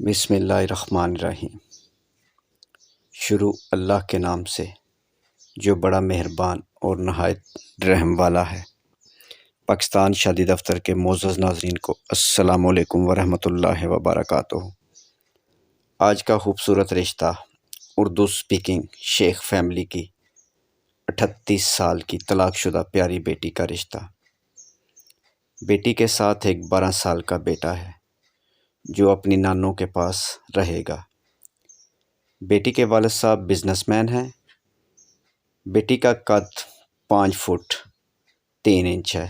بسم اللہ الرحمن الرحیم۔ شروع اللہ کے نام سے جو بڑا مہربان اور نہایت رحم والا ہے۔ پاکستان شادی دفتر کے معزز ناظرین کو السلام علیکم ورحمۃ اللہ وبرکاتہ۔ آج کا خوبصورت رشتہ اردو سپیکنگ شیخ فیملی کی 38 سال کی طلاق شدہ پیاری بیٹی کا رشتہ۔ بیٹی کے ساتھ ایک 12 سال کا بیٹا ہے جو اپنی نانوں کے پاس رہے گا۔ بیٹی کے والد صاحب بزنس مین ہیں۔ بیٹی کا قد 5 فٹ 3 انچ ہے۔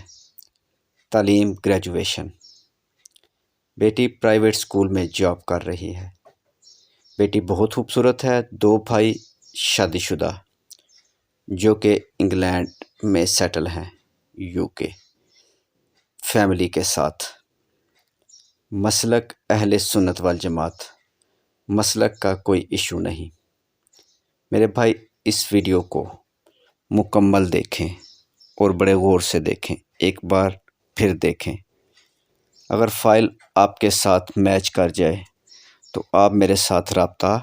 تعلیم گریجویشن۔ بیٹی پرائیویٹ اسکول میں جاب کر رہی ہے۔ بیٹی بہت خوبصورت ہے۔ 2 بھائی شادی شدہ جو کہ انگلینڈ میں سیٹل ہیں، UK فیملی کے ساتھ۔ مسلک اہل سنت والجماعت۔ مسلک کا کوئی ایشو نہیں۔ میرے بھائی اس ویڈیو کو مکمل دیکھیں اور بڑے غور سے دیکھیں، ایک بار پھر دیکھیں۔ اگر فائل آپ کے ساتھ میچ کر جائے تو آپ میرے ساتھ رابطہ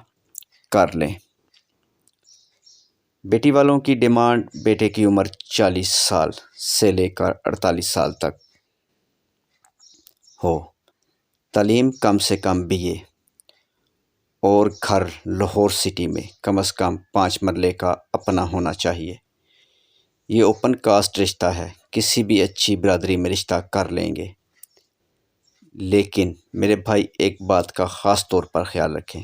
کر لیں۔ بیٹی والوں کی ڈیمانڈ بیٹے کی عمر 40 سال سے لے کر 48 سال تک ہو۔ تعلیم کم سے کم BA اور گھر لاہور سٹی میں کم از کم 5 مرلے کا اپنا ہونا چاہیے۔ یہ اوپن کاسٹ رشتہ ہے، کسی بھی اچھی برادری میں رشتہ کر لیں گے۔ لیکن میرے بھائی ایک بات کا خاص طور پر خیال رکھیں،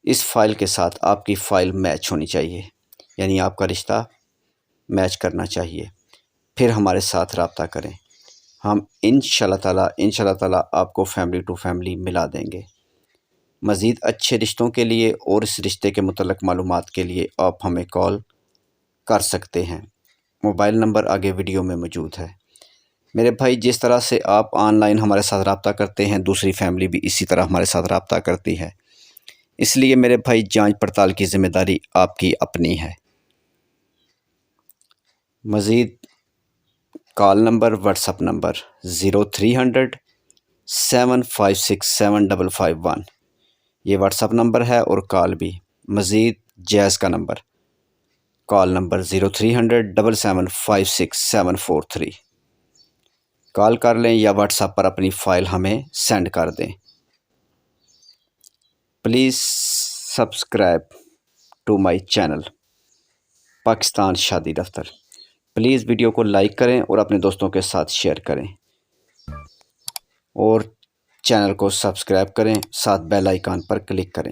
اس فائل کے ساتھ آپ کی فائل میچ ہونی چاہیے، یعنی آپ کا رشتہ میچ کرنا چاہیے۔ پھر ہمارے ساتھ رابطہ کریں، ہم انشاءاللہ تعالیٰ آپ کو فیملی ٹو فیملی ملا دیں گے۔ مزید اچھے رشتوں کے لیے اور اس رشتے کے متعلق معلومات کے لیے آپ ہمیں کال کر سکتے ہیں۔ موبائل نمبر آگے ویڈیو میں موجود ہے۔ میرے بھائی جس طرح سے آپ آن لائن ہمارے ساتھ رابطہ کرتے ہیں، دوسری فیملی بھی اسی طرح ہمارے ساتھ رابطہ کرتی ہے۔ اس لیے میرے بھائی جانچ پڑتال کی ذمہ داری آپ کی اپنی ہے۔ مزید call number what's app number 0300 756 7551 یہ واٹس ایپ نمبر ہے اور کال بھی۔ مزید جیز کا نمبر کال نمبر 0300 7756 743 کال کر لیں یا واٹس ایپ پر اپنی فائل ہمیں سینڈ کر دیں۔ Please subscribe to my channel Pakistan Shadi Daftar. Please video کو لائک کریں اور اپنے دوستوں کے ساتھ شیئر کریں اور چینل کو سبسکرائب کریں، ساتھ بیل آئیکن پر کلک کریں۔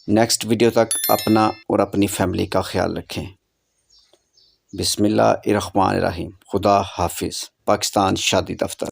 نیکسٹ ویڈیو تک اپنا اور اپنی فیملی کا خیال رکھیں۔ بسم اللہ الرحمن الرحیم۔ خدا حافظ۔ پاکستان شادی دفتر۔